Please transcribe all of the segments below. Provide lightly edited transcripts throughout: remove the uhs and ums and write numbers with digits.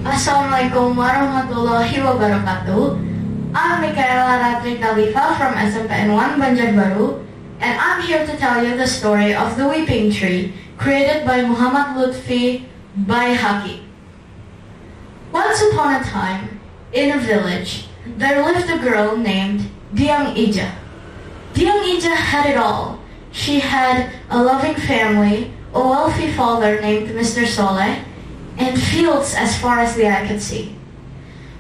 Assalamualaikum warahmatullahi wabarakatuh. I'm Mikaela Ratri Khaleefa from Smpn 1 Banjarbaru, and I'm here to tell you the story of the weeping tree, created by Muhammad Lutfi by Haki. Once upon a time, in a village, there lived a girl named Diang Ija. Diang Ija had it all. She had a loving family, a wealthy father named Mr. Soleh, and fields as far as the eye could see.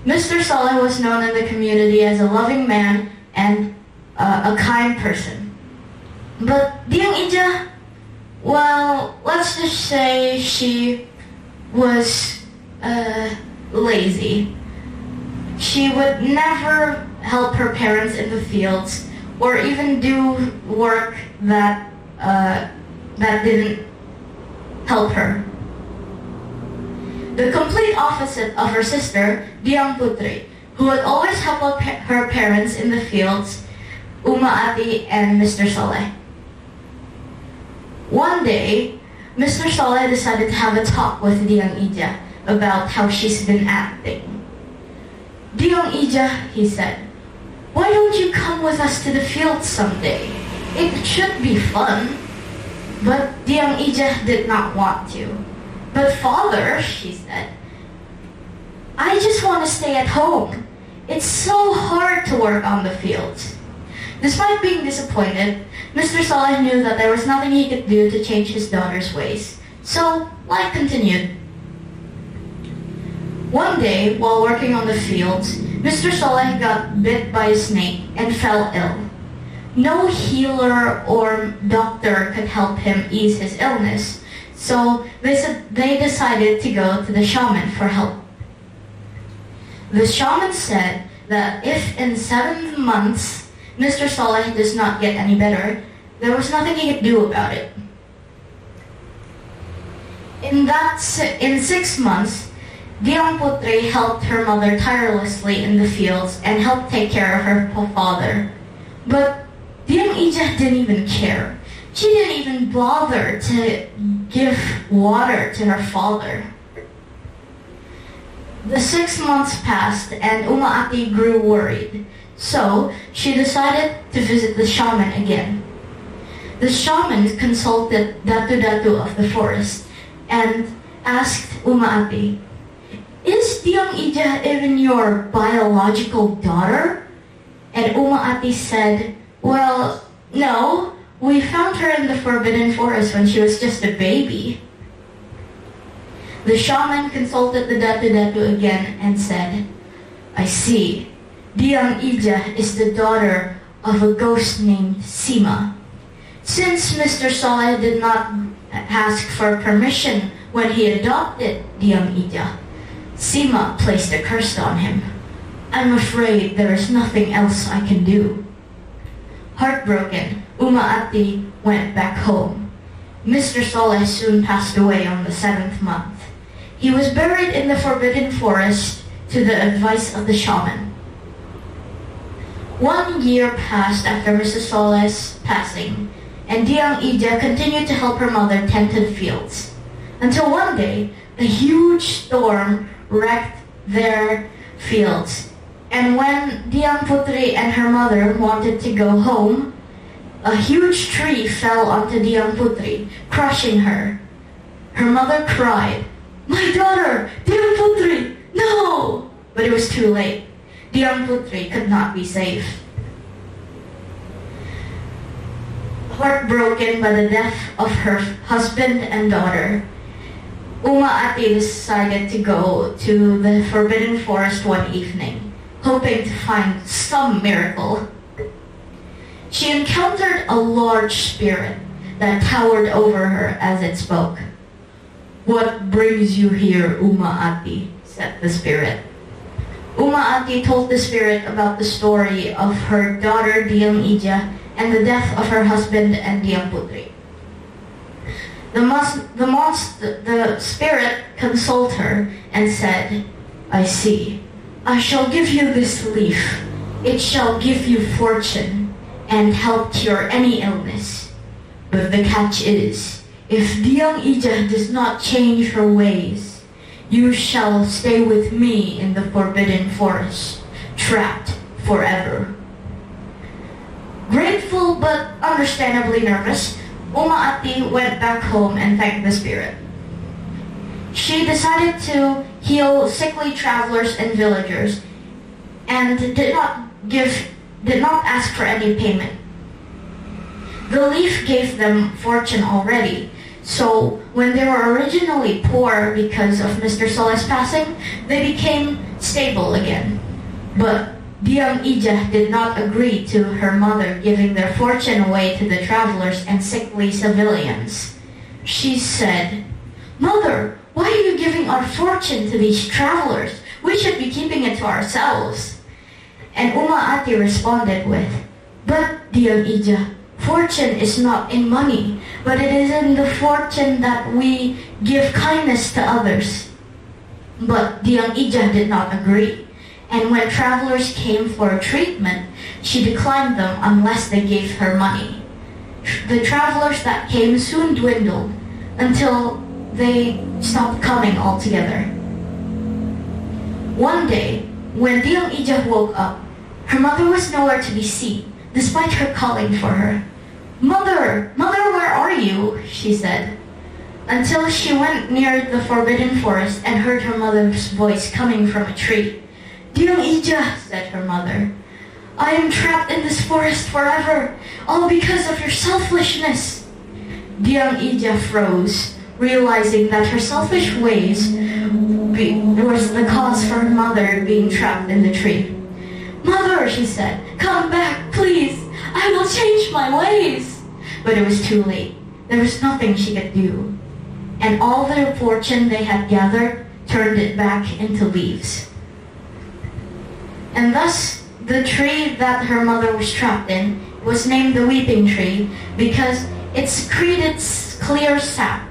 Mr. Soleh was known in the community as a loving man and a kind person. But Diang Ija, well, let's just say she was lazy. She would never help her parents in the fields or even do work that didn't help her. The complete opposite of her sister, Diang Putri, who would always help her parents in the fields, Ati and Mr. Soleh. One day, Mr. Soleh decided to have a talk with Diang Ija about how she's been acting. Diang Ija, he said, why don't you come with us to the fields someday? It should be fun. But Diang Ija did not want to. But father, she said, I just want to stay at home. It's so hard to work on the fields. Despite being disappointed, Mr. Soleh knew that there was nothing he could do to change his daughter's ways. So life continued. One day, while working on the fields, Mr. Soleh got bit by a snake and fell ill. No healer or doctor could help him ease his illness. So they decided to go to the shaman for help. The shaman said that if in 7 months Mr. Soleh does not get any better, there was nothing he could do about it. In 6 months, Diang Putri helped her mother tirelessly in the fields and helped take care of her father. But Diang Ija didn't even care. She didn't even bother to give water to her father. The 6 months passed and Ati grew worried, so she decided to visit the shaman again. The shaman consulted Datu-Datu of the forest and asked Ati, is Diang Ija even your biological daughter? And Ati said, well, no. We found her in the forbidden forest when she was just a baby. The shaman consulted the Datu-Datu again and said, I see. Diang Ija is the daughter of a ghost named Sima. Since Mr. Soleh did not ask for permission when he adopted Diang Ija, Sima placed a curse on him. I'm afraid there is nothing else I can do. Heartbroken, Ati went back home. Mr. Soleh soon passed away on the 7th month. He was buried in the forbidden forest to the advice of the shaman. 1 year passed after Mr. Soleh's passing, and Diang Ija continued to help her mother tend to the fields. Until one day, a huge storm wrecked their fields. And when Diang Putri and her mother wanted to go home, a huge tree fell onto Diang Putri, crushing her. Her mother cried, my daughter, Diang Putri, no! But it was too late. Diang Putri could not be saved. Heartbroken by the death of her husband and daughter, Ati decided to go to the forbidden forest one evening, hoping to find some miracle. She encountered a large spirit that towered over her as it spoke. What brings you here, Ati? Said the spirit. Ati told the spirit about the story of her daughter Diang Ija and the death of her husband and Diang Putri. The spirit consoled her and said, I see. I shall give you this leaf. It shall give you fortune and help cure any illness. But the catch is, if Diang Ija does not change her ways, You shall stay with me in the forbidden forest, trapped forever. Grateful but understandably nervous, Ati went back home and thanked the spirit. She decided to heal sickly travelers and villagers and did not ask for any payment. The leaf gave them fortune already, so when they were originally poor because of Mr. Soleh's passing, they became stable again. But Diang Ijah did not agree to her mother giving their fortune away to the travelers and sickly civilians. She said, "Mother, why are you giving our fortune to these travelers? We should be keeping it to ourselves." And Ati responded with, "But Diang Ijah, fortune is not in money, but it is in the fortune that we give kindness to others." But Diang Ijah did not agree. And when travelers came for treatment, she declined them unless they gave her money. The travelers that came soon dwindled until they stopped coming altogether. One day, when Diang Ijah woke up, her mother was nowhere to be seen, despite her calling for her. "Mother, mother, where are you?" she said, until she went near the forbidden forest and heard her mother's voice coming from a tree. "Diang Ijah," said her mother, "I am trapped in this forest forever, all because of your selfishness." Diang Ijah froze, realizing that her selfish ways was the cause for her mother being trapped in the tree. "Mother," she said, "come back, please. I will change my ways." But it was too late. There was nothing she could do. And all the fortune they had gathered turned it back into leaves. And thus, the tree that her mother was trapped in was named the weeping tree because it secreted clear sap.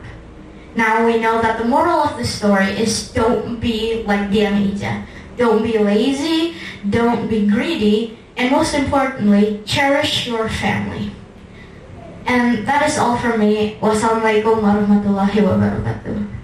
Now we know that the moral of the story is don't be like Diang Ijah. Don't be lazy, don't be greedy, and most importantly, cherish your family. And that is all for me. Wassalamualaikum warahmatullahi wabarakatuh.